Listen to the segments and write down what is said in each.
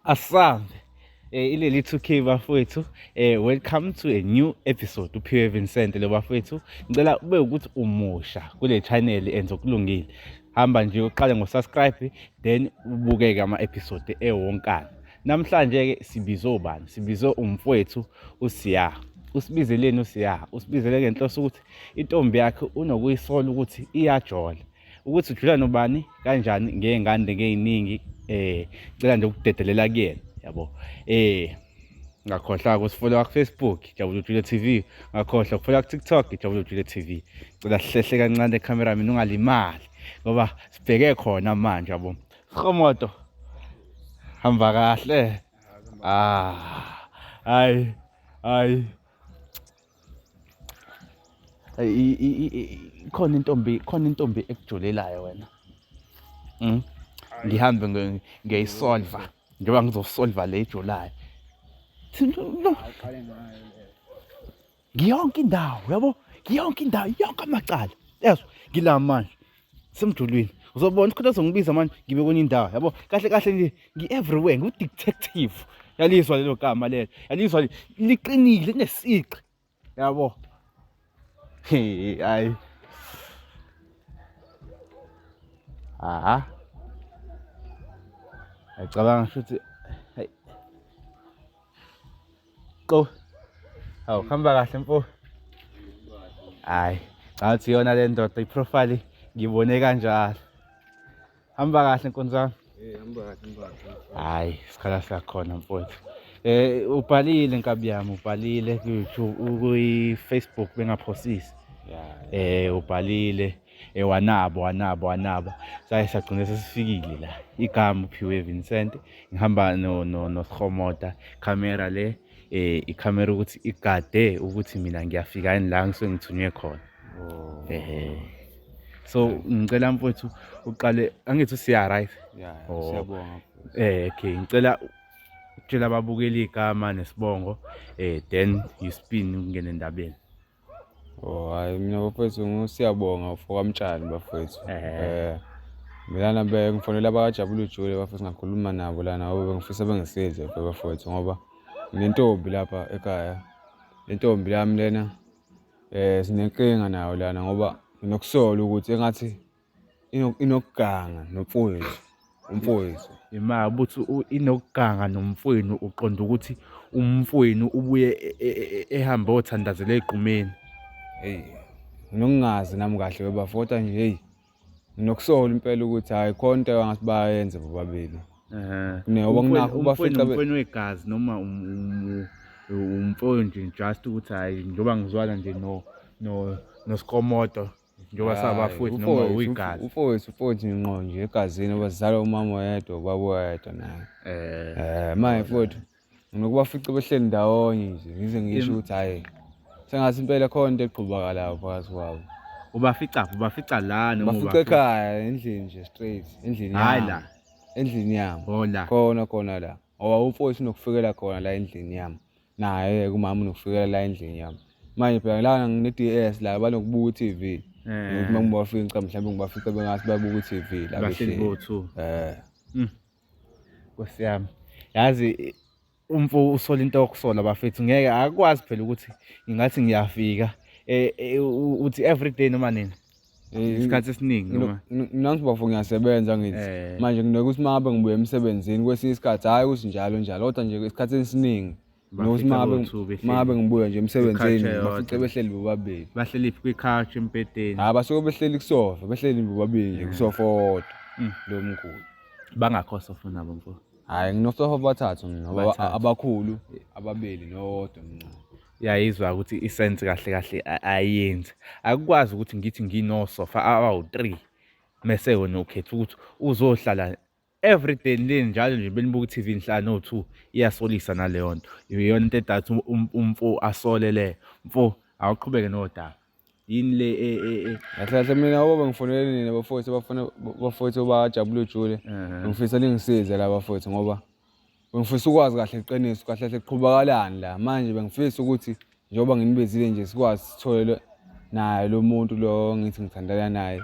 Asante. Ileli 2K bafowethu. Welcome to a new episode uPhiwe Vincent lo bafowethu. Ngicela ube ukuthi umusha kule channel enze okulungile. Hamba nje uqale ngo-subscribe then ubukeke ama-episode ewonkana. Namhlanje ke sibize ubani? Sibize umfowethu uSiya. Usibizeleni uSiya? Usibizele ngenhloso ukuthi intombi yakhe unokuyisola ukuthi iyajola. Ukuthi ujula nobani kanjani ngey'ngane ngey'ningi ngicela nje ukudedelela kuyena yabo. Ngakhohlwa ukusifollowa ku-Facebook Jabula Ujule TV, ngakhohlwa ukufollowa ku-TikTok Jabula Ujule TV. Ngicela sihlele kancane ekhamera mina ungalimali ngoba sibheke khona manje yabo. Sikhomoto hamba kahle. Hayi khona intombi ekujulelayo wena. Ngihambe ngiyayisolva njengoba ngizosolva le ejulayo. Ngiyonke indawo yabo, ngiyonke indawo, yonke amacala. Yezwa ngila manje semjulweni. Uzobona isikhathi uzongibiza manje ngibe kwenye indawo yabo. Kahle kahle nje ngi-everywhere, ngu-detective. Yalizwa lelo gama lelo. Yalizwa liqinile linesiqi. Yabo. Hayi. Ngicabanga futhi hayi. Hawu hamba kahle mfo. Hayi, ngathi yona le ndoda iprofile ngibone kanjalo. Hamba kahle nkonzo yami. Hamba kahle. Hayi, isikhala sakhona mfowethu. Ubhalile nkabi yami, ubhalile ku-Facebook bengaphosisi. Ubhalile wanaba. Saye sagcina sesifikile la. Igama uPhiwe Vincent. Ngihamba noSikhomota, camera le ikhamera ukuthi igade ukuthi mina ngiyafika yini la ngisuke ngithunywe khona. So ngicela mfowethu uqale angithi uSiya right? Siyabonga. Okay, ngicela ukutshela ababukeli igama nesibongo then you spin ungene endabeni. Hayi mina bafowethu ngusiyabonga for kamtshali bafowethu. Mina bengifonela abakajabula ujule bafowethu ngakhuluma nabo lana ngoba bengifisa bengisize bafowethu ngoba nentombi lapha ekhaya. Lentombi yami lena sinenkinga nayo lana ngoba nginokusola ukuthi engathi inokuganga umfowethu. Ima ubuthi inokuganga nomfowenu uqonda ukuthi umfowenu ubuye ehambe othandazela egqumeni. Nginongazi nami kahle bafowethu nje hey. Nginokusola impela ukuthi hayi khona into angasi bayenze bobabili. Umfowenu wegazi noma umfowenu nje just ukuthi hayi njengoba ngizwana nje noSikomoto njengoba sabafowethu noma uyigazi. Umfowethu ngqo nje egazini bazala umama oyedwa ubaba oyedwa naye. Manje mfowethu nginokubafica behleli ndawonye nje ngize ngisho ukuthi hayi sengathi impela khona into eqhubakalayo phakathi kwabo. Ubafica la noma ubafica ekhaya endlini nje straight endlini yami. Hayi la Endlini yami. Hola. Khona la. Ngoba umfowethu unokufikela khona la endlini yami. Naye umama unokufikela la endlini yami. Manje phela la ngine-DS la banokubuka i-TV. Uma ngibafica mhlawumbe ngibafica bengathi bayabuka i-TV la bahleli bo2. Nkosi yami. Yazi umfo usola into yokusola bafethu ngeke akwazi phela ukuthi ngingathi ngiyafika uthi everyday noma nini isikhathi esiningi noma nansi bafo ngiyasebenza ngithi manje nginokuthi mangabe ngibuye emsebenzini kwesinye isikhathi hayi ukuthi njalo kodwa nje isikhathi esiningi nokuthi mangabe ngibuya nje emsebenzini bafice behleli bobabili. Bahleli kwi-couch empedeni. Basuke behleli kusofa behleli bobabili nje kusofa odwa lo mkhulu. Bangakho sofa nabo mfo. Hayi nginosofa bathathu ngoba abakhulu ababili nodwa mncane. Yayizwa ukuthi isense kahle ayenze. Akukwazi ukuthi ngithi nginosofa abawu3 mase wena ukhetha ukuthi uzohlala everyday le njalo nje benibuka iTV nihlala no2 iyasolisa naleyo nto. Iyona into edathi umfo asolele. Mfo awuqhubeke nodaba. Yini le kahle mina ngoba ngifonele nina bafowethu bajabula ujule. Ngifisa lingisize la bafowethu ngoba bengifisa ukwazi kahle iqiniso kahle liqhubakalani la manje bengifisa ukuthi njengoba nginibezile nje sikwazi sithole naye lo muntu lo ngithi ngithandana naye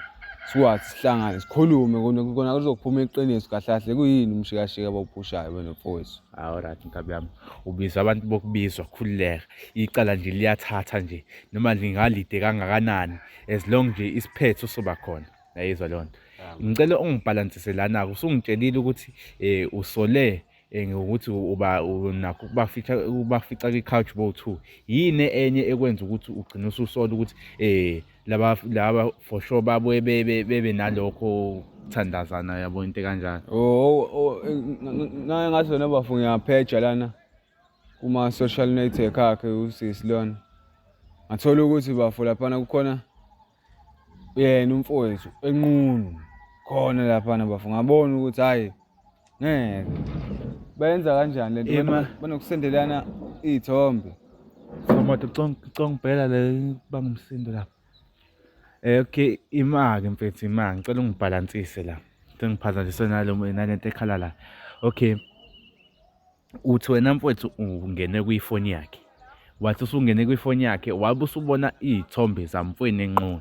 sikwazi sihlangane sikhulume kona kuzophuma iqiniso kahle kahle kuyini umshikashika abawuphushayo wena mfowethu. Alright Nkabi yami, ubizwa abantu bokubizwa, khululeka. Icala nje liyathatha nje noma lingalide kangakanani as long nje isiphetho soba khona. Yayizwa leyo nto. Ngicela ungibhalansise lana-ke, usungitshelile ukuthi usole ngokuthi unakho ukubafica kwi-couch bow 2. Yini enye ekwenza ukuthi ugcine ususola ukuthi laba for sure babuye bebe nalokho kuthandazana, yabo into kanjalo? Naye ngathi wena bafu ngiyapheja lana kuma-social network akhe usisi lona. Ngathola ukuthi bafu laphana kukhona yena umfowethu enqunu khona laphana bafu. Ngabona ukuthi hhayi ngeke benza kanjani lento, banokusendelana iy'thombe. Somoto ngicongibhela le bangumsindo lapha. Okay, imake mfethu, imake ngicela ungibhalansise la. Sengiphazanyiswe nalento ekhala la. Okay. Uthi wena mfowethu ungene kwifoni yakhe. Wathi usungene kwifoni yakhe wabe usubona iy'thombe zamfweni enqunu.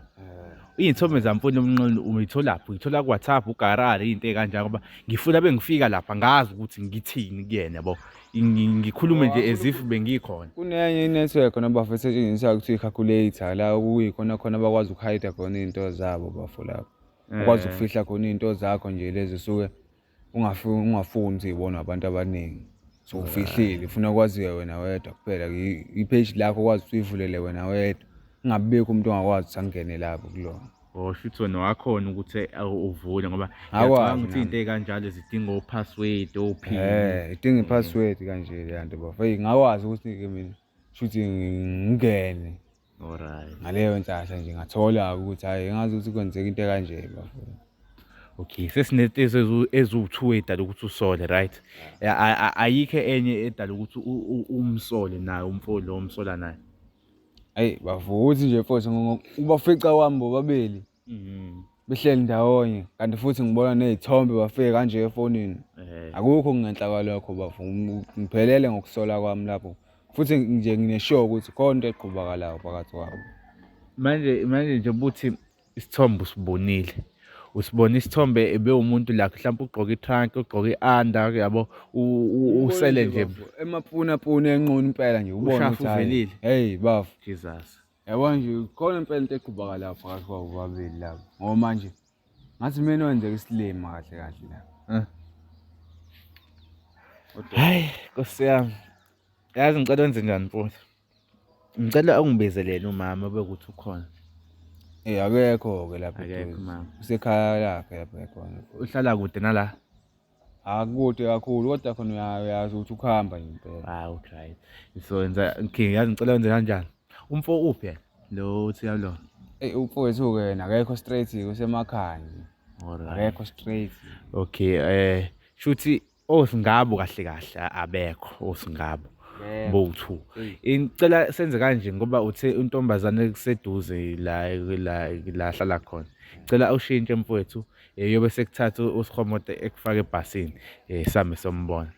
Iy'thombe zamfweni omnqunu uyitholaphi? Uyithola ku-WhatsApp, ugarari, iy'nto ey'kanjalo, ngoba ngifuna bengifika lapha ngazi ukuthi ngithini kuyena, yabo. Ngikhulume nje as if bengikhona. Kunenye inethiwekhi noma bafu esetshenziswa kuthiwa i-calculator la okuyikhona khona bakwazi ukuhayida khona iy'nto zabo bafu lapho. Ukwazi ukufihla khona iy'nto zakho nje lezi usuke ungafuni ukuthi y'bonwe abantu abaningi. So ufihlile, ufuna ukwaziwa wena wedwa kuphela. I-page lakho ukwazi ukuthi uyivulele wena wedwa. Kungabibikho umuntu ongakwazi ukuthi angene lapho kulona. Shuthi wena wakhona ukuthi uvule ngoba ngiyacabanga ukuthi iy'nto ey'kanjalo zidinga o-password, o-pin. Idinga i-password kanje le nto bafu. Ngakwazi ukuthi-ke mina shuthi ngingene. Alright. Ngaleyo nhlahla nje ngathola ukuthi hhayi ngazi ukuthi kwenzeka into ekanje bafu. Okay, sesinento eziwu-2 edala ukuthi usole, right? Ayikho enye edala ukuthi umsole nayo umfowethu lo umsola naye. Hayi bafu uthi nje mfowethu ubafica kwami bobabili behleli ndawonye, kanti futhi ngibona ney'thombe bafike kanje efonini. Akukho kungenhla kwalokho bafu. Ngiphelele ngokusola kwami lapho futhi nje ngine-sure ukuthi khona into eqhubakalayo phakathi kwabo. Manje nje buthi isithombe usibone isithombe ebewumuntu la mhlawumbe ugqoke i-trunk, ugqoke i-under, yabo, usele nje emapunapuna enqunu impela nje ubona ukuthi uvelile. Hey bafu, Jesus. yabo nje khona impela into eqhubakalayo phakathi kwabo bobabili labo. Ngoba manje ngathi mina wenzeka isilima kahle kahle la. Hayi Nkosi yami, yazi ngicela wenze njani mfowethu? Ngicela ungibizelele umama bekuthi ukhona. Akekho-ke lapha Akekho mama. usekhaya lakhe lapha ekhona. Uhlala kude nala? Akude kakhulu kodwa khona uyazi ukuthi ukuhamba nje impela. Okay. So yazi ngicela wenze kanjani? Umfo uphi yena? Lo uthi yalo. Umfowethu-ke yena akekho straight-ke usemakhaya nje. Alright. Akekho straight. Okay, shuthi osingabo kahle kahle abekho osingabo. Bowu-2. Ngicela senze kanje ngoba uthe untombazane ekuseduze la hlala khona. Ngicela ushintshe mfowethu, yobe sekuthatha usihomoto ekufaka ebhasini, same sombona.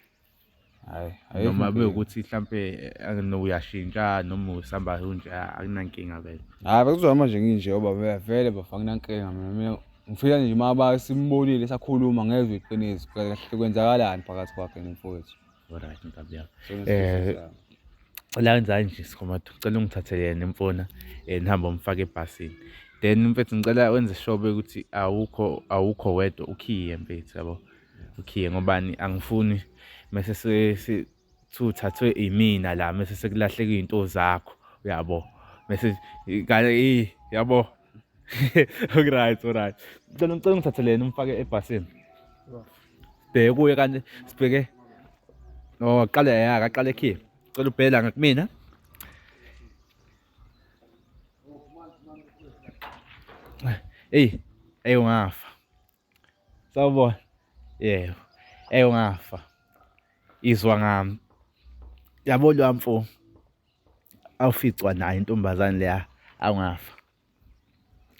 Hayi. Noma bekuthi mhlambe uyashintsha noma usamba unje akunankinga vele. Hayi bekuzohamba nje nginje ngoba vele bafa nginankinga mina. Ngifika nje maba simbonile sakhuluma ngezwe iqiniso kahle kwenzakalani phakathi kwakhe nomfowethu. Alright Nkabi yami. La wenzani nje sikhomatho, ngicela ungithathele yena imfona nihambe umfake ebhasini. Then mfethu ngicela wenze sure ukuthi awukho wedwa, ukhiye mfethu, yabo. Ukhiye ngobani angifuni mase uthathwe imina la mase sekulahleka izinto zakho, uyabo. Mase yabo. Alright. Ngicela ungithathele yena umfake ebhasini. Bheke kuye kanti sibheke. Aqale ekhiye. Cela ubhela ngakumina. Ungafa. Sawubona. Yebo. Ungafa. Izwa ngami. Yabo lo mfo. Awuficwa nayo intombazane leya, awungafa.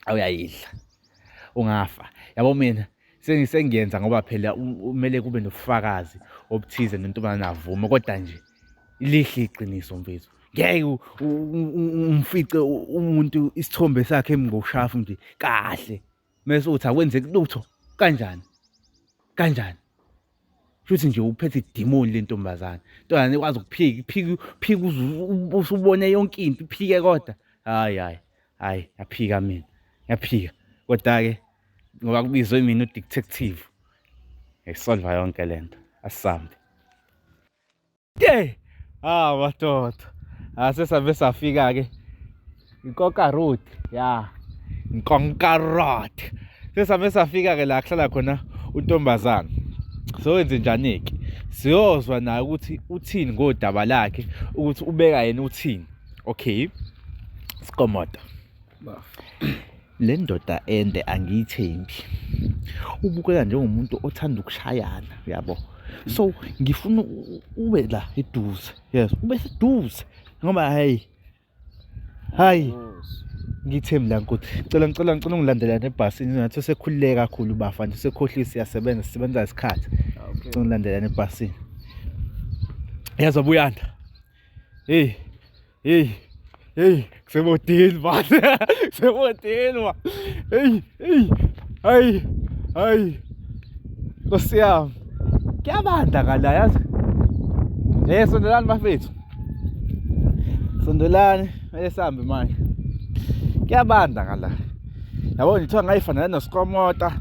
Awuyayidla. Ungafa. Yabo mina sengiyenza ngoba phela kumele kube nobufakazi obuthize nentombazane avuma, kodwa nje lihle iqiniso mfethu. Ngeke umfice umuntu isithombe sakhe ngoshafu nje kahle mase uthi akwenzeki lutho kanjani futhi nje uphethe idemoni lentombazana intwana ikwazi ukuphika usubone yonke into iphike kodwa hayi yaphika mina yaphika kodwa ke ngoba kubizwe mina udetective ngisolva yonke lento asisambe madoda sesabe safika ke Nkonka Road Nkonka Road sesabe safika ke la kuhlala khona untombazana so wenze njani ke siyozwa naye ukuthi uthini ngodaba lakhe ukuthi ubeka yena uthini okay sikomoda le ndoda ende angiyithembi ubukela njengomuntu othanda ukushayana yabo so ngifuna ube la eduze yes ube seduze ngoba hayi ngithembi la nkosi ngicela ungilandela nebhasini ngathi sekhulileka kakhulu bafa nje sekhohlisa sisebenza isikhathi ngicela ungilandela nebhasini yazi abuyanda hey sebotini base sebotini ma hayi Nkosi yami kuyabanda ngala yazi sondelani bafethu sondelani sihambe manje kuyabanda ngala yabo ngithiwa ngayifanana nosikomota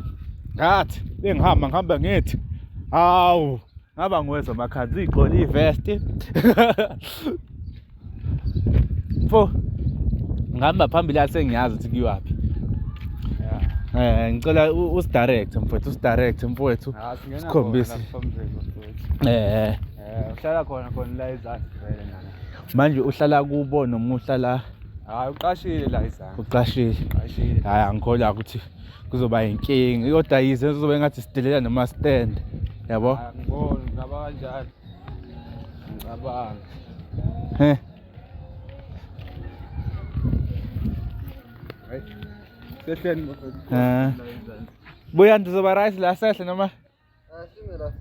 ngathi ngihamba ngithi hawu ngaba ngiweza amakhanzi igqola ivest mfo ngihamba phambili asengiyazi ukuthi kuyiwapi ngicela usidirect mfowethu sikhombise uhlala khona la izansi vele nana manje uhlala kubo noma uhlala hayi uqashile la izansi uqashile hayi angikholwa ukuthi kuzoba inkinga kodwa yize kuzobe ngathi sidelela noma stand yabo ngibona ngaba kanjani ngicabanga sehleni buya ndizoba right la sehle noma simela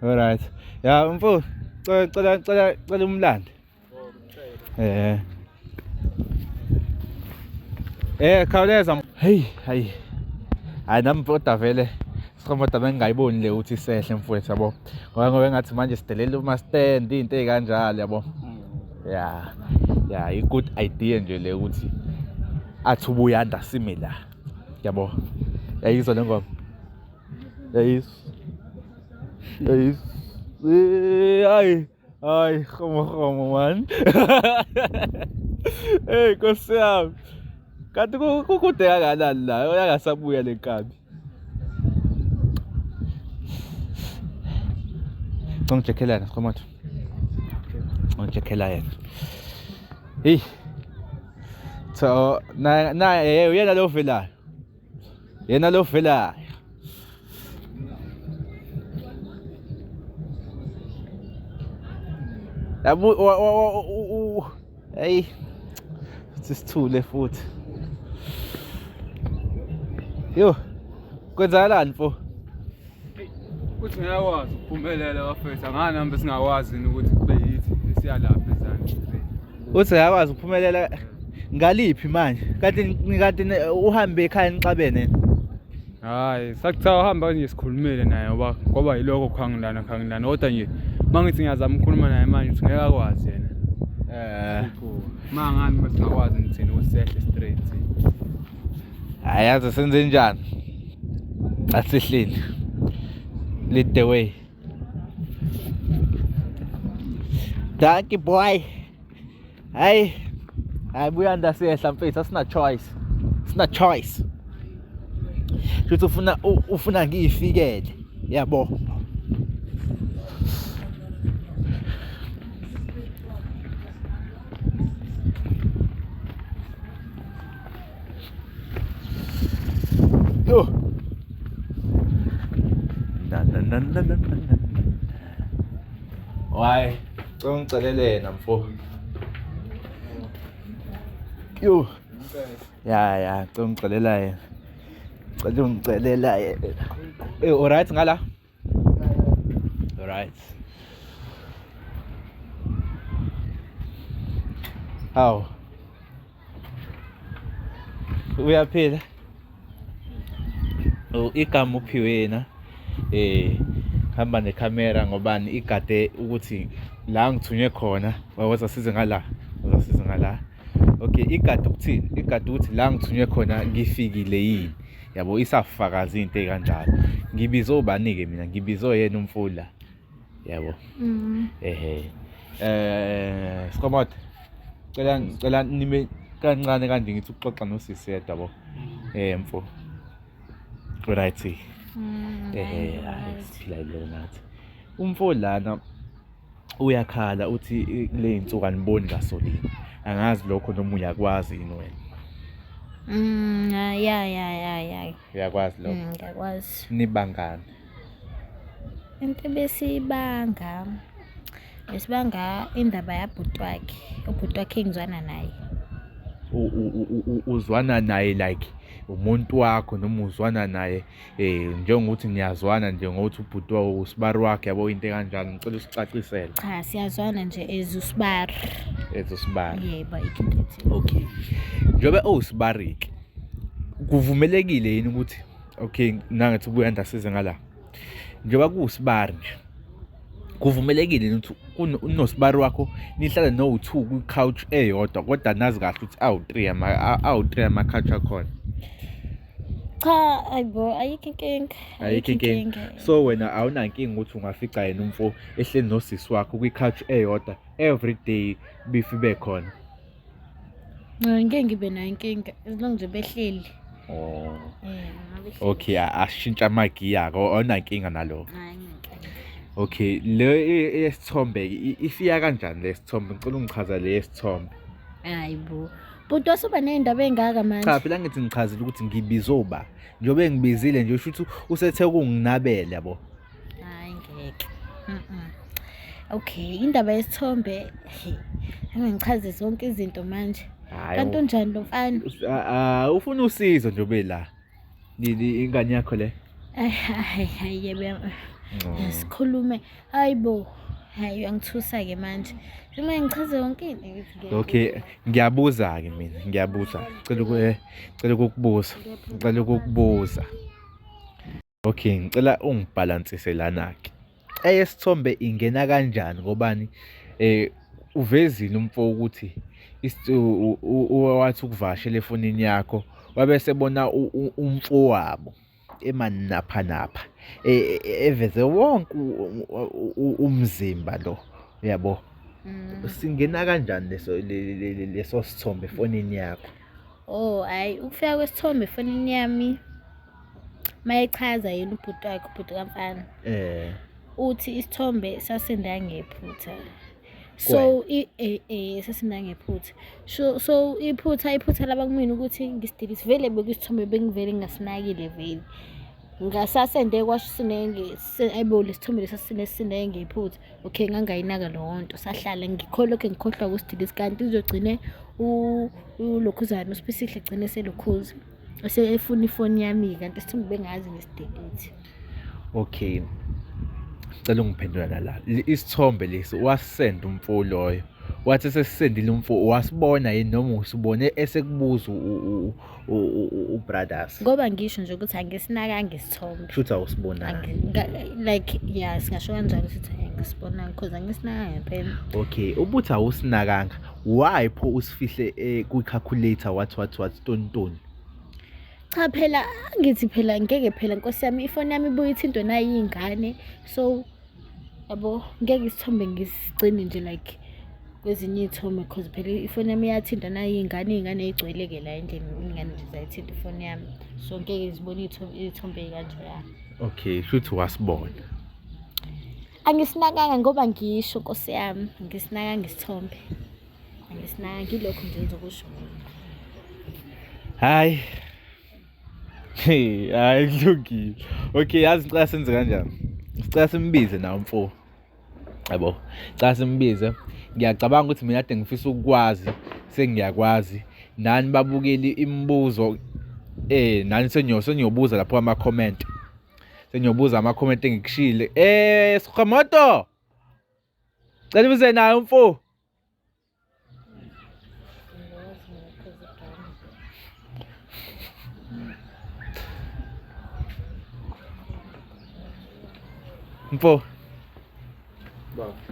alright ya mfo cela umlando khawuleza hey hayi nami kodwa vele sikhomoda bengayiboni le ukuthi sehle mfowethu yabo ngoba ngathi manje sidelela uma stand into ezikanjalo yabo i good idea nje le ukuthi athi ubuyanda sime la yabo yayizwa le ngoma yayizwa hayi khomo man hey Nkosi yami kanti kukude kangakanani la uyangasabuya le nkabi ngicekhelana sikhomoda ngicekela yena hey so uyena lo velayo yabo hey sisithule futhi yo kwenzakalani mfo uthi ngiyakwazi ukuphumelela bafethu anganamba singawazi ukuthi kube yithi siyalapha izandla uthi ngiyakwazi ukuphumelela ngaliphi manje kanti uhambe ekhaya nixabene hayi sakuthiwa uhamba nje sikhulumele naye ngoba yiloko khangilana kodwa nje mangithi ngiyazama ukukhuluma naye manje uthi ngeke akwazi yena mangani masingakwazi ngithini usehle straight ayazi senze njani asihlini lead the way dankie boy hayi buyanda siyehla mfethu asina choice futhi ufuna ngiyifikele yabo yo why ngicela mfo yo ya ngicela ngicela alright ngala alright uyaphila igama uphiwe yena hamba nekhamera ngobani igade ukuthi la ngithunywe khona wazasize ngala okay igade ukuthini igade ukuthi la ngithunywe khona ngifikile yini yabo isafakaza into ekanjalo ngibizwe ubani-ke mina ngibizwe yena umfula yabo Sikomote cela nime kancane kanje ngithi ukuxoxa nosisi yedwa yabo mfo right siphila yilo nathi umfo lana uyakhala uthi le insuku aniboni ngasolini angazi lokho noma uyakwazi yini wena ya uyakwazi lokho ngiyakwazi nibangani into besibanga indaba yabhuti wakhe ubhuti wakhe engizwana naye uzwana naye like umuntu wakho noma uzwana naye njengokuthi niyazwana njengokuthi ubhuti wawo usibari wakhe yabo into ekanjalo ngicela usicacisele cha siyazwana nje ezusibari yebo okay njobe owusibari-ke kuvumelekile yini ukuthi okay nangathi ubuya ndasize ngala njengoba kuwusibari nje kuvumelekile ukuthi unosibari wakho nihlale no-2 kwi-couch eyodwa kodwa nazi kahle ukuthi awu-3 ama-couch akhona cha ayibo ayikho inkinga so wena awunankinga ukuthi ungafica yena umfo ehleli nosisi wakho kwi-couch eyodwa every day bifi bekhona ngeke ngibe nayo inkinga as long nje behleli okay ashintsha amagiya-ke awunankinga nalokho okay le esithombe ifika kanjani le sithombe ngicela ungichaza le esithombe hayibo but wasoba nezindaba ezingaka manje cha phela ngithi ngichazile ukuthi ngibizwe uba njobe ngibizile nje usho ukuthi usethe kunginabele yabo hayi ngeke okay indaba yesithombe ngichaze zonke izinto manje kanti unjani lo mfana ufuna usizo njobe la ingane yakho le yebo sikhulume hayibo hayi angithusa-ke manje uma ngichaze yonke into okay ngiyabuza-ke mina ngicela ukukubuza okay ngicela ungibhalansise lana-ke eyesithombe ingena kanjani ngobani uvezile umfo ukuthi wathi ukuvashela efonini yakho wabesebona umfo wabo emanaphanapha eveze wonke umzimba lo yabo singena kanjani leso sithombe efonini yakho hayi ukufika kwesithombe efonini yami mayechaza yena ubhuti kamfana uthi isithombe sasenda ngephutha so sasenda ngephutha so iphutha laba kumina ukuthi ngisidilise vele bekwisithombe bengivele ngingasinakile vele ngasasende kwasho ayibo lesithombe lesasine ngephutha okay ngangayinaka leyo nto sahlala ngikhohlwa kusidilise kanti izogcine ulokhuzana uSipisihle egcine selokhuza efuna ifoni yami kanti isithombe bengazi ngisidilite okay cela ungiphendula la isithombe lesi wasenda umfo loyo wathi sesisendile umfo wasibona yini noma usibone esekubuza ubrothers ngoba ngisho nje ukuthi angisinakanga isithombe shutha usibona like singasho kanjalo sithi angisibona because angisinakanga ngempela okay ubuthi awusinakanga why pho usifihle ku-calculator what tontoni cha phela ngithi phela ngeke phela Nkosi yami ifoni yami ibuye ithintwe nayo ingane so yabo ngeke isithombe ngisigcine nje like kwezinye ithombe because phela ifoni yami iyathinta nayo ingane igcweleke la endlini ingane nje zayithinta ifoni yami so ngeke zibone ithombe kanjalo okay futhi wasibona angisinakanga ngoba ngisho Nkosi yami ngisinakanga isithombe angisinakanga ngilokho nje ngizokusho hayi hayi kulungile okay yazi ngicela senze kanjani sicela simbize nawo mfo yabo cha simbize ngiyacabanga ukuthi mina kade ngifisa ukukwazi sengiyakwazi nani babukeli imibuzo nani sengiyobuza lapho ama-comment sengiyobuza ama-comment engikushile Sikomoto cela ubize nayo mfo Mfo.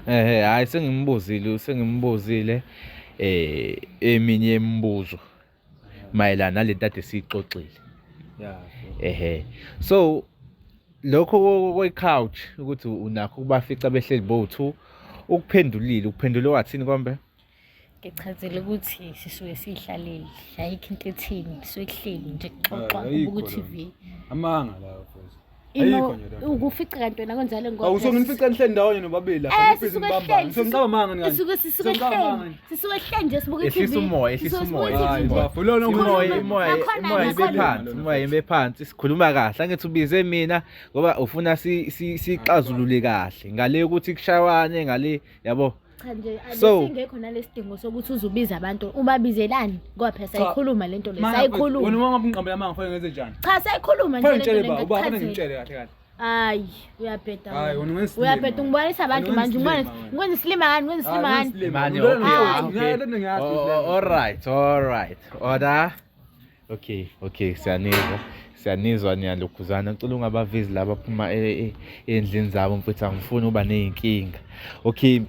Hayi sengimbuzile eminye imibuzo mayelana nalento ade siyixoxile. So lokho kwe-couch ukuthi unakho ukubafica behleli bo2 ukuphendule wathini kombe? Ngichazela ukuthi sisuke sihlaleli ayikho into ethini sikuhleli nje kuxoxa ukuthi v amanga la mfowethu ukufica kanti wena konjalo ngoba awusonginifica nihleli ndawonye nobabili lapha ebhizi ngibamba ngizongicaba amanga ngani sisuke hleli nje sibuka iTV ehlisa umoya umoya ibephansi sikhuluma kahle angithi ubize mina ngoba ufuna sixazulule kahle ngale ukuthi kushawane ngale yabo. Cha nje asingekho nalesidingo sokuthi uzubiza abantu ubabizelani ngoba phela sayikhuluma lento le sayikhuluma wena uma ngingqambela amanga kufanele ngenze njani? Cha sayikhuluma nje lento le uba kufanele ngitshele kahle kahle. Hayi uyabheda Hayi wena wenza uyabheda ngibonisa abantu manje ngikwenza isilima ngani All right order. Okay siyanizwa niyalokhuzana ngicela ungabavezi laba phuma endlini zabo mfethu angifuni uba nezinkinga. Okay,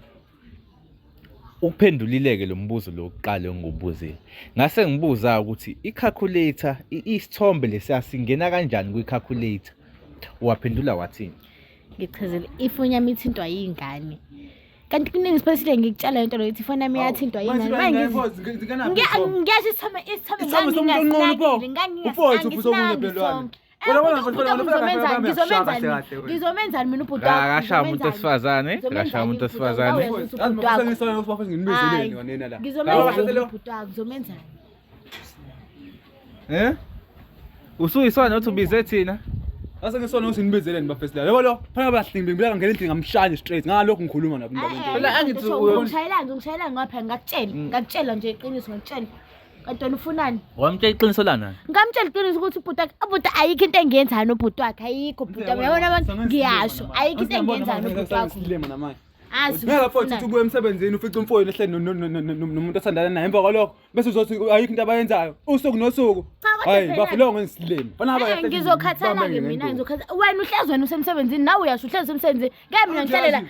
ukuphendulileke lo mbuzo lokuqala engibuzile ngase ngibuza ukuthi i-calculator isithombe lesiyasingena kanjani kwi-calculator waphendula wathini? Ngichazela ifoni yami ithintwa yingane kanti kuningi isipesile ngikutshela into lokuthi ifoni yami yathintwa yingane manje ngiyasho isithombe ngizomenzani mina ubhuti akashaya umuntu osifazane ngizomenzani usuyisona uthi ubize thina ase ngisona ukuthi nibizeleni bafesila yabo lo phana bahlingi ngibeka ngene endlini ngamshaya straight ngalokho ngikhuluma nabo indaba phela angithi ngishayela ngapha ngakutshela nje iqiniso ngakutshela kanti wena ufunani wamtshela iqiniso lana ngamtshela iqiniso ukuthi ubhuti ayikho into engiyenzana ubhuti wakhe ayikho ubhuti uyabona abantu ngiyasho ayikho into engiyenzana ubhuti wakhe ngeke futhi ubuye emsebenzini ufica umfowenu ehleli nomuntu othandana naye emva kwalokho bese uzothi ayikho into abayenzayo usuku nosuku hayi bafilo ngesilimi bana ngizokhathala-ke mina wena uhlezi wena usemsebenzini nawe uyasho uhlezi usemsebenzini ngeke mina ngihlele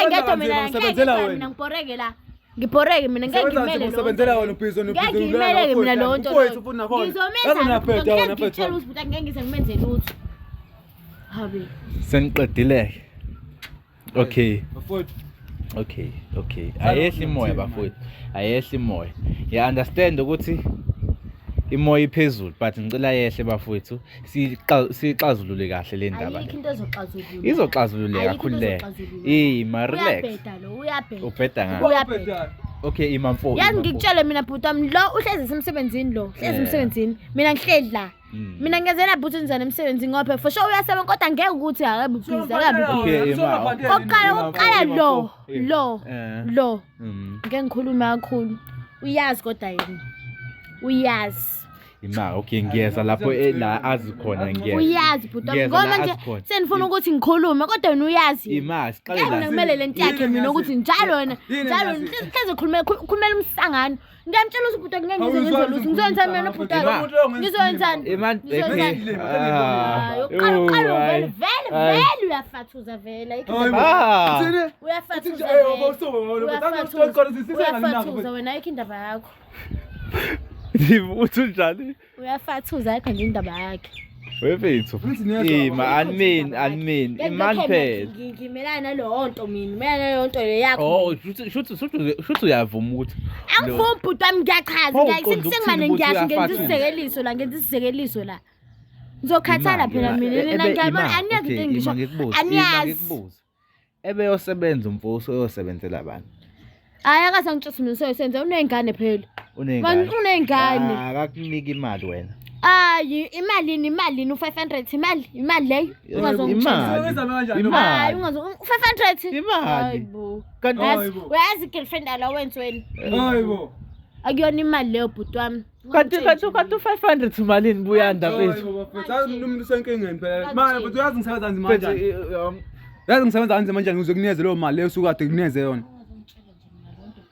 ngedwa mina ngibhoreke la ngibhoreke mina ngeke ngimele usebenzela wena ubhizo ngiyimele-ke mina leyo nto ngizomenzangitshela ukuthi ubhuti ngeke ngize ngimenze lutho habe seniqedile-ke Okay. Ayehla imoya bafowethu. Ayehla imoya. Ya understand ukuthi imoya iphezulu but ngicela yehle bafowethu sixazulule kahle le ndaba. Ayikho into ezoxazulula. Izoxazululeka khululeka. Ma relax. Ubheda ngani? Okay ima mfowethu. Yazi ngikutshele mina bhuti wami lo uhlezi emsebenzini emsebenzini. Mina ngihleli la. Mina ngiyazela bhuti nizana emsebenzini ngoba for sure uyasebenza kodwa ngeke ukuthi akabe ubhizi oqala lo ngeke ngikhuluma kakhulu uyazi kodwa yena uyazi okay ngiyeza lapho la azi khona ngiyeza uyazi bhuti ngoba nje senifuna ukuthi ngikhulume kodwa wena uyazi siqale la kumele lento yakhe mina ukuthi njalo wena hleze khulumela umhlangano ngiyamtshela ukuthi bhuti ngeke ngize ngenze lutho ngizowenzani mina bhuti ngizowenzani uqala vele uyafathuza vele uyafathuza wena ayikho indaba yakho uthi njani uyafathuza ayikho nje indaba yakhe wefethu anmin imani phela ngimelana naleyo nto mina melana naleyo nto le yakho shuthi uyavuma ukuthi angivumi bhuti wami ngiyachaza sengimane ngiyasho ngenza isizekeliso la ngizokhathala phela mina ngiyabona aniyazi into engisho aniyazi ebeyosebenza umfuso uyosebenzela abantu hayi akasangitshela mina soyenza unengane phela unengane akakunika imali wena hayi imali u500 imali leyo imali ungazo 500 imali kanti uyazi girlfriend allowance wena hayibo akuyona imali leyo bhuti wami kanti u500 malini buyanda mfethu umuntu senkingeni phela manje but uyazi ngisebenza nzima kanjani yazi ngisebenza nzima kanjani ngizokunikeza leyo mali leyo usukade kunikeze yona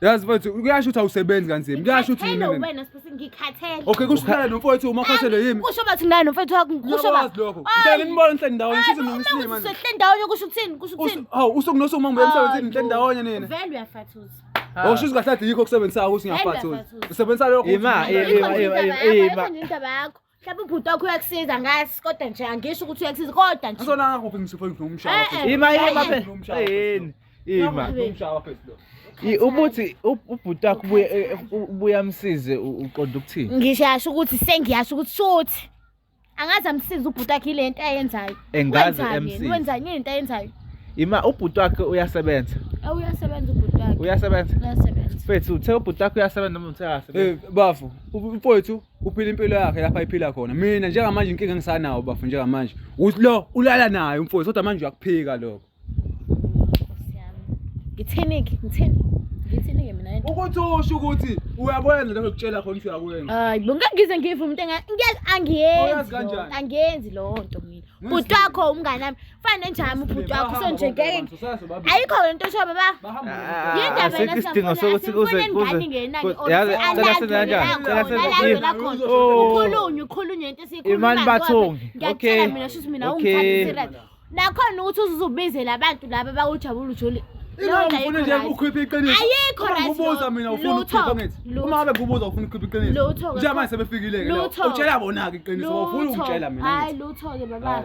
Yazi mfowethu kuyasho ukuthi awusebenzi kanzima. Kuyasho ukuthi Hello wena sipho ngikhathele. Okay kushaya nomfowethu uma ukhathele yimi. Kusho bathi nginayo nomfethu wakho kusho ba. Ngicela nibone nihleli ndawonye shize nongisile manje. Usehle ndawonye kusho ukuthini? Kusho ukuthini? Hawu usuku nosuku mangibuya emsebenzini nihleli ndawonye nina. Vele uyafathuza. Awushizi kahle athi yikho kusebenzisa ukuthi ngiyafathuza. Usebenzisa lokho. Ima. Indaba yakho. Mhlawumbe ubhuti wakho uyakusiza ngasi kodwa nje angisho ukuthi uyakusiza kodwa nje. Ngizona ngakho ngishophe ngomshaya. Ima phela. Ima. Ngomshaya phezulu. Ubuthi ubhuti wakho ubuye amsize uqonda ukuthini? Ngishasho ukuthi sengiyasho ukuthi shothi. Angaze amsize ubhuti wakhe lento ayenzayo. Engaze emsize. Wenzani into ayenzayo? Ima ubhuti wakhe uyasebenza. Uyasebenza ubhuti wakhe. Uyasebenza. Uyasebenza. Mfethu uthe ubhuti wakho uyasebenza noma uthe akasebenza? Bafu, mfowethu uphila impilo yakhe lapha iphila khona. Mina njengamanje inkinga ngisanawo bafu njengamanje. Uthi lo ulala naye mfowethu kodwa manje uyakuphika lokho. Ngithini mina yena? Ukuthi usho ukuthi uyakwenza lokho kutshela khona ukuthi uyakwenza. Hayi, bongize ngive umuntu Oyazi kanjani? angiyenzi lonto mina. Bhuti wakho umngane wami. Fana njami ubhuti wakho sonje ngeke. Ayikho lento esho baba. Asikho isidingo sokuthi kuze yazi cela senze kanjani? Ukhulunywe into esikhuluma. Imani bathongi. Ngiyacela mina shuthi mina ungithathe serious. Nakhona ukuthi uzubize labantu laba bawujabula ujoli. Ngifuna nje ukhiphe iqiniso. Ayikho right. Ngibuza mina ufuna ukukhipha ngithi. Uma ngabe ngibuza ufuna ukukhipha iqiniso. Nje manje sebefikile ke lo. Utshela bona ke iqiniso ufuna ukutshela mina. Hayi lutho ke baba.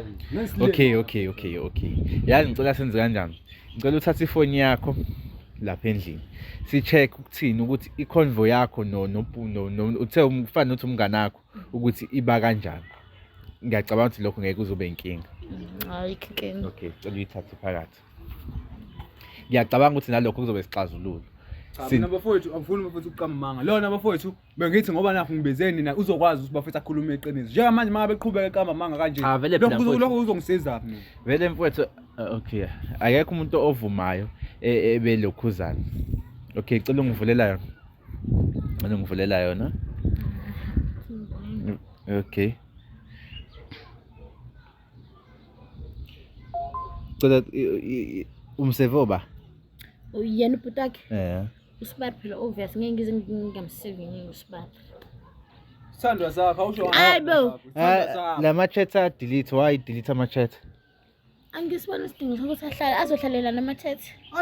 Okay. Yazi ngicela senze kanjani? Ngicela uthathe ifoni yakho lapha endlini. Si-check ukuthini ukuthi i-convo yakho uthe ufana nothi umngane wakho ukuthi iba kanjani. Ngiyacabanga ukuthi lokho ngeke kuzobe inkinga. Hayi inkinga. Okay, cela uyithathe phakathi. Ngiyacabanga ukuthi nalokho kuzobe isixazululo. Mina bafowethu angifuni bafowethu ukuqamanga. Lona bafowethu bengithi ngoba nakho ngibezeni na uzokwazi ukuthi bafethu akhulume iqiniso. Njengamanje manje beqhubeka eqamanga kanje. Lokho uzongisiza mina. Vele mfowethu okay. Akekho umuntu ovumayo ebelokhuzana. Okay, cela ungivulela yona. Okay. Cela umsevoba. Yena ubhuti wakhe. Usibari phela obvious ngeke ngize ngingamsave usibari. Sithandwa sakho awusho Hayibo. La ma-chat delete why delete ama-chat? Angisibona isidingo sokuthi ahlale azohlalela nama-chat.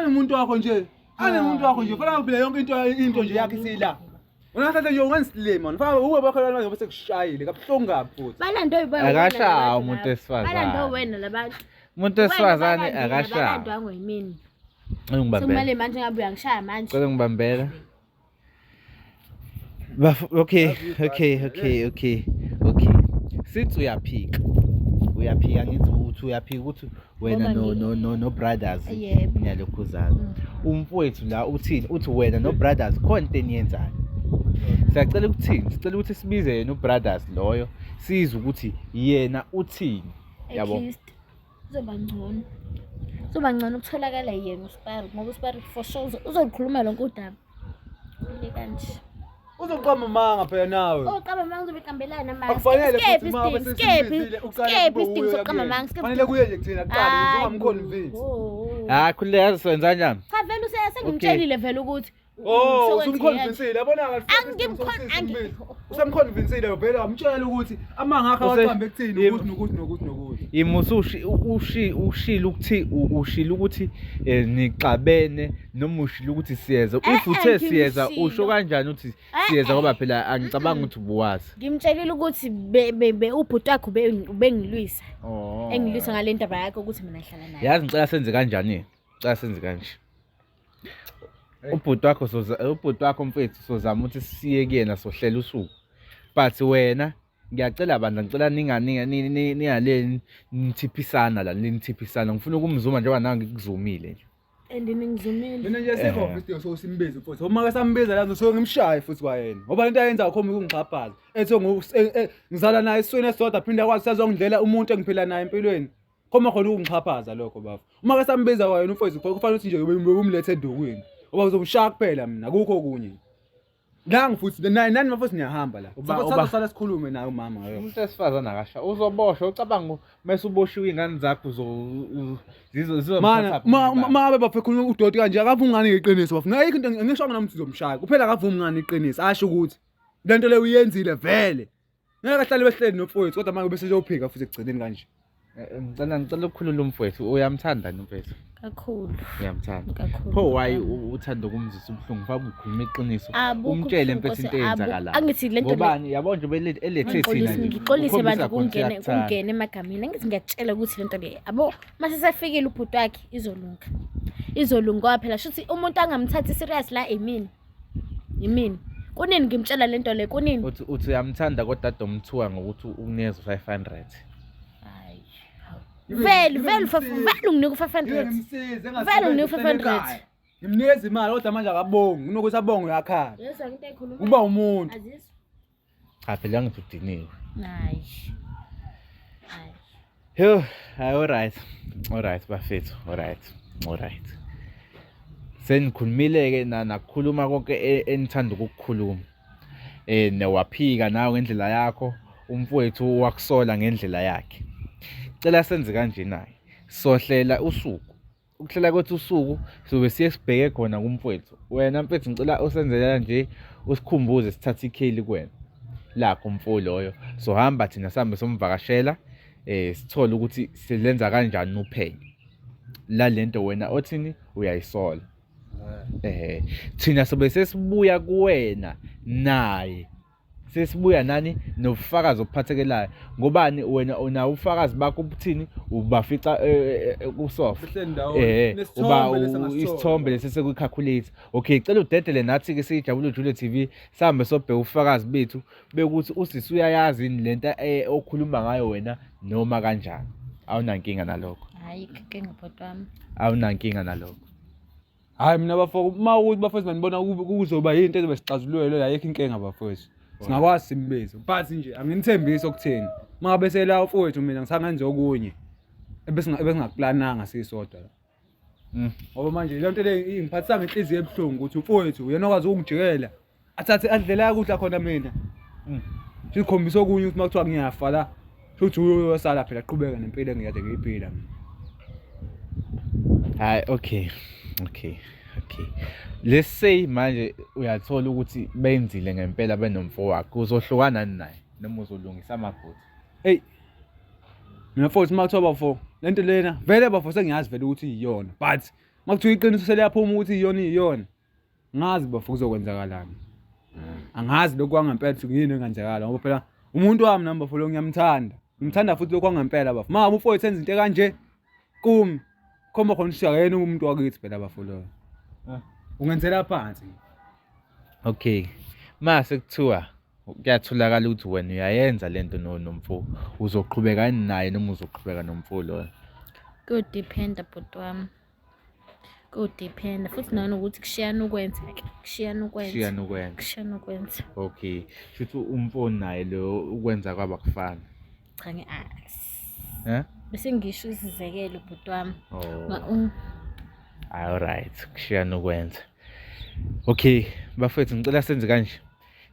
Umuntu wakho nje. Umuntu wakho nje. Fana phela yonke into nje yakhe siyila. Ungathatha nje ungangisile man. Fana ube bakho manje bese kushayile kabuhlungu kabi futhi. Balando yiba. Akashaya umuntu esifazane. Balando wena labantu. Umuntu esifazane akashaya. Balando anguyimini. Ngibambela. Kumele manje ngabe uyangishaya manje. Cela ngibambela. Okay. Sithi uyaphika ngithi uthi uyaphika ukuthi wena no brothers ngiyalokhuzana. Umfowethu la uthini uthi wena no brothers khona into eniyenzayo. Siyacela ukuthini? Sicela ukuthi sibize yena ubrothers loyo size ukuthi yena uthini. Yabo. Zoba ngcono ukutholakala yena uSpari ngoba uSpari for sure uzolikhuluma lonke udaba. Ule kanje. Uzoqamba manga phela nawe. Oqamba manga uzobekambelana manje. Akufanele skip isidingo sokuqamba manga. Kufanele kuye nje kuthina kuqala uzongamconvince. Khuleka senza kanjani? Cha vele usengimtshelile vele ukuthi usumconvinceile yabona kahle. Usamconvinceile vele amtshela ukuthi amanga akhe awaqambe kuthini ukuthi. Ushilo ukuthi nixabene noma ushilo ukuthi siyeza. If uthe siyeza usho kanjani ukuthi siyeza ngoba phela angicabanga ukuthi ubuwazi. Ngimtshelile ukuthi ubhuti wakho ubengilwisa. Engilwisa ngale ndaba yakhe ukuthi mina ngihlala naye. Yazi ngicela senze kanjani? Ngicela senze kanje. Ubhuti wakho mfethu sozama ukuthi siye kuyena sohlela usuku. But wena ngiyacela bandla ngicela ningaleni nithiphisana la nithiphisana. Ngifuna ukumzuma njengoba nangu ngikuzumile nje. Ngizumile. Mina nje sekho isidingo sokusimbiza mfowethu. Uma ke sambiza la ngizose ngimshaye futhi kwayena. Ngoba lento ayenza akho ukungixhaphaza. Ethe ngizala naye isweni esodwa phinda kwazi sazongidlela umuntu engiphila naye empilweni. Khoma khona ukungixhaphaza lokho bafo. Uma ke sambiza kwayena mfowethu kufanele ukuthi nje umlethe edukwini. Ngoba uzomshaya kuphela mina akukho okunye. Nang futhi nani mafethu niyahamba la. Sala sikhulume naye umama ngayo. Umuntu wesifazane akasha uzoboshwa ucabanga mase uboshiwe ingane zakho Mabe bafekhuluma udoti kanje akavumi ngani ngeqiniso bafuna ayikho into ngisho ngamthi uzomshaya kuphela akavumi ngani iqiniso asho ukuthi lento le uyenzile vele ngeke ahlale behleli nomfowethu kodwa manje bese eyophika futhi ekugcineni kanje. Ngicela ukukhulula umfowethu uyamthanda nomfowethu kakhulu. uyamthanda Kakhulu. pho why uthanda ukumzisa ubuhlungu mfa ukhuluma iqiniso umtshele empethu into eyenzakalayo angithi lento ngobani yabo nje elethe thina nje ngixolise bandla kungene emagameni angithi ngiyakutshela ukuthi lento le yabo mase sefikile ubhuti wakhe izolunga phela shuthi umuntu angamthathi serious la yimini kunini ngimtshela lento le kunini uthi uyamthanda kodwa adomthuka ngokuthi unikeza 500 vele unginika 500 vele unginika 500 ngimnikeza imali kodwa manje akabongi kunokuthi abonge uyakhala yesa into ekhuluma uba umuntu cha phela ngithi udiniwe hayi yo alright bafethu alright senikhulumile-ke nakukhuluma konke enithanda ukukukhuluma newaphika nawe ngendlela yakho umfowethu wakusola ngendlela yakhe cela senze kanje naye sohlela usuku ukuhlela kwethu usuku sobe siye sibheke khona kumfowethu wena mfethu ngicela usenzela nje usikhumbuze sithathe ikheli kuwena lakho umfo loyo sohamba thina sihambe somvakashela sithola ukuthi silenza kanjani uphenyo la lento wena othini uyayisola thina sobe sesibuya kuwena naye sesibuya nani nobufakazi obuphathekelayo ngobani wena una ufakazi bakho ubuthini ubafica kusofa uba isithombe lesi calculate okay cela udedele nathi ke siyijabule Jule TV sihambe sobheka ufakazi bethu bekuthi usisi uyayazi lento okhuluma ngayo wena noma kanjani awunankinga nalokho hayi inkinga bhuti wami awunankinga nalokho hayi mina bafowethu mawuthi bafowethu manibona kuzoba yinto ezobesixazululwe la ayikho inkinga bafowethu singakwazi simbize but nje anginithembisi okutheni mangabe sela mfowethu mina ngisangenza okunye ebesingakuplananga sisodwa la ngoba manje lento le ingiphathisa ngenhliziyo ebuhlungu ukuthi mfowethu uyena okwazi ukungijikela athathe andlela yakudla khona mina sikhombisa okunye ukuthi makuthiwa ngiyafa la futhi uyosala phela aqhubeka nempilo engiyade ngiyiphila hayi okay let's say manje uyathola ukuthi benzile ngempela benomfo wakhe uzohlukana naye noma uzolungisa amaphutha hey mina mfowethu makuthiwa bafo lento lena vele bafo sengiyazi vele ukuthi iyona but makuthiwa iqiniso seliyaphuma ukuthi iyona ngazi bafo kuzokwenzakalani angazi lokho kwangempela ukuthi yini engenzakala ngoba phela umuntu wami nami bafo lo ngiyamthanda ngimthanda futhi lokho kwangempela bafo mama mfowethu enza into kanje kumi khomba khona ukuthi akayena umuntu wakithi phela bafo lo ungenzela phansi okay mase kuthiwa kuyatholakala ukuthi wena uyayenza lento nomfo uzoqhubeka naye noma uzoqhubeka nomfo lo go depend bhuti wami go depend futhi nani ukuthi kushiyana ukwenza okay futhi umfo naye lo ukwenza kwaba kufana cha bese ngisho isizekelo bhuti wami alright kushiyana ukwenza okay bafethu ngicela senze kanje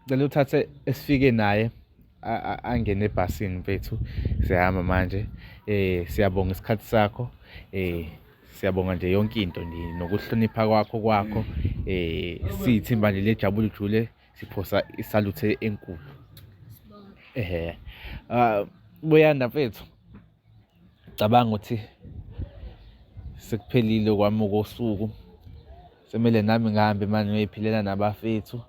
ngicela uthathe esifike naye angene ebhasini mfethu siyahamba manje siyabonga isikhathi sakho siyabonga nje yonke into nje nokuhlonipha kwakho siyithimba nje lejabule Jule siphosa isalute enkulu buyanda mfethu cabanga ukuthi sekuphelile kwami kosuku semele nami ngihambe manje ngiyiphilela nabafethu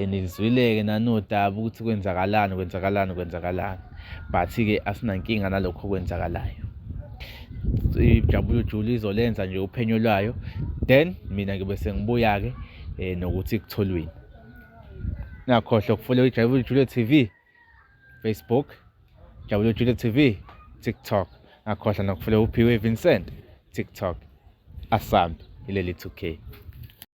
nizwileke nanodaba ukuthi kwenzakalani but-ke asinankinga nalokho kwenzakalayo ijabule Jule izolenza nje uphenyo lwayo then mina ngibe sengibuya-ke nokuthi kutholweni ngakhohlwa ukufollow ijabule Jule TV Facebook Jabule Jule TV TikTok ngakhohlwa nokufollow uPhiwe Vincent TikTok asambe ileli 2K